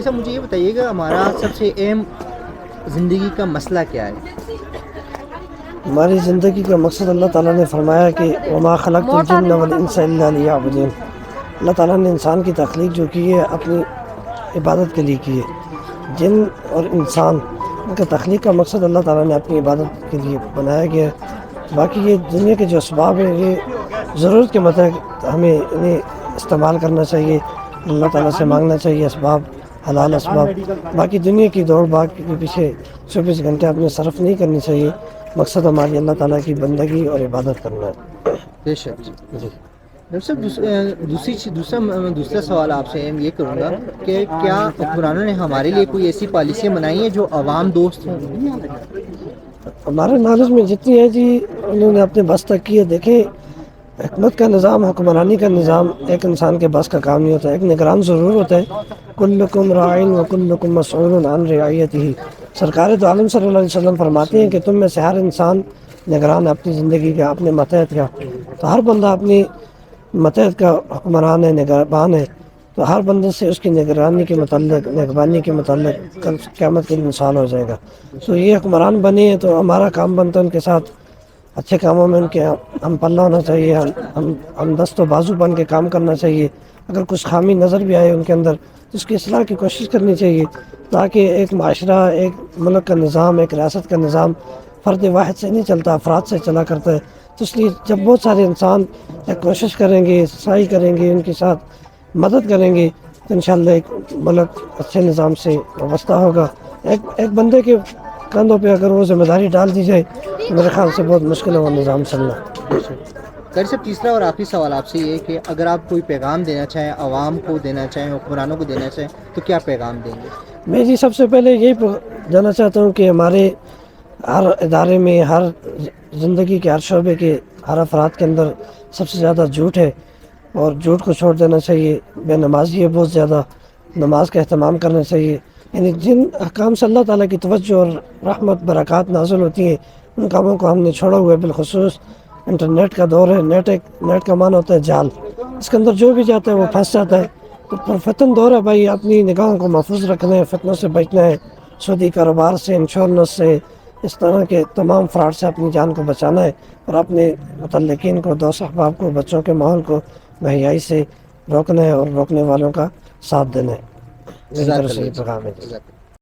صاحب مجھے یہ بتائیے گا ہمارا سب سے اہم زندگی کا مسئلہ کیا ہے؟ ہماری زندگی کا مقصد اللہ تعالیٰ نے فرمایا کہ وما خلقت الجن والانس الا لیعبدون. اللہ تعالیٰ نے انسان کی تخلیق جو کی ہے اپنی عبادت کے لیے کی ہے. جن اور انسان ان کا تخلیق کا مقصد اللہ تعالیٰ نے اپنی عبادت کے لیے بنایا گیا ہے. باقی یہ دنیا کے جو اسباب ہیں یہ ضرورت کے مطابق ہمیں انہیں استعمال کرنا چاہیے. اللہ تعالیٰ سے مانگنا چاہیے اسباب، حلال اسباب. باقی دنیا کی دوڑ بھاگ کے پیچھے 24 گھنٹے اپنے صرف نہیں کرنی چاہیے. مقصد ہماری اللہ تعالیٰ کی بندگی اور عبادت کرنا ہے. بے شک جی. جی ڈاکٹر صاحب دوسرا سوال آپ سے یہ کروں گا کہ کیا حکمرانوں نے ہمارے لیے کوئی ایسی پالیسیاں بنائی ہیں جو عوام دوست ہوں؟ ہمارے نالج میں جتنی ہے جی انہوں نے اپنے بس تک کی ہے. دیکھیں حکمت کا نظام، حکمرانی کا نظام ایک انسان کے بس کا کام نہیں ہوتا ہے. ایک نگران ضرور ہوتا ہے. کلکم راعٍ وکلکم مسئول عن رعیتہ. سرکار تو عالم صلی اللہ علیہ وسلم فرماتے ہیں کہ تم میں سے ہر انسان نگران ہے اپنی زندگی کا، اپنے ماتحت کا. تو ہر بندہ اپنی ماتحت کا حکمران ہے، نگربان ہے. تو ہر بندے سے اس کی نگرانی کے متعلق، نگربانی کے متعلق کل قیامت کے دن سوال ہو جائے گا. تو یہ حکمران بنے ہیں تو ہمارا کام بنتا ہے ان کے ساتھ اچھے کاموں میں ان کے ہم پلہ ہونا چاہیے. ہم دست و بازو بن کے کام کرنا چاہیے. اگر کچھ خامی نظر بھی آئے ان کے اندر تو اس کی اصلاح کی کوشش کرنی چاہیے، تاکہ ایک معاشرہ، ایک ملک کا نظام، ایک ریاست کا نظام فرد واحد سے نہیں چلتا، افراد سے چلا کرتا ہے. تو اس لیے جب بہت سارے انسان ایک کوشش کریں گے، صفائی کریں گے، ان کے ساتھ مدد کریں گے تو انشاءاللہ ایک ملک اچھے نظام سے وابستہ ہوگا. ایک بندے کے کندھوں پہ اگر وہ ذمہ داری ڈال دی جائے تو میرے خیال سے بہت مشکل ہے وہ نظام چلنا. قاری صاحب تیسرا اور آخری سوال آپ سے یہ ہے کہ اگر آپ کوئی پیغام دینا چاہیں، عوام کو دینا چاہیں، حکمرانوں کو دینا چاہیں تو کیا پیغام دیں گے؟ میں جی سب سے پہلے یہی جاننا چاہتا ہوں کہ ہمارے ہر ادارے میں، ہر زندگی کے ہر شعبے کے ہر افراد کے اندر سب سے زیادہ جھوٹ ہے، اور جھوٹ کو چھوڑ دینا چاہیے. بے نمازی ہے بہت زیادہ، نماز کا اہتمام کرنا چاہیے. یعنی جن احکام سے اللہ تعالیٰ کی توجہ اور رحمت برکات نازل ہوتی ہیں ان کاموں کو ہم نے چھوڑا ہوا ہے. بالخصوص انٹرنیٹ کا دور ہے. نیٹ کا معنی ہوتا ہے جال. اس کے اندر جو بھی جاتا ہے وہ پھنس جاتا ہے. تو پرفتن دور ہے بھائی، اپنی نگاہوں کو محفوظ رکھنا ہے، فتنوں سے بچنا ہے، سودی کاروبار سے، انشورنس سے، اس طرح کے تمام فراڈ سے اپنی جان کو بچانا ہے، اور اپنے متعلقین کو، دوست احباب کو، بچوں کے ماحول کو مہیائی سے روکنا ہے اور روکنے والوں کا ساتھ دینا ہے. میری جزاک طرف سے یہ اللہ پیغام ہے. جزاک اللہ.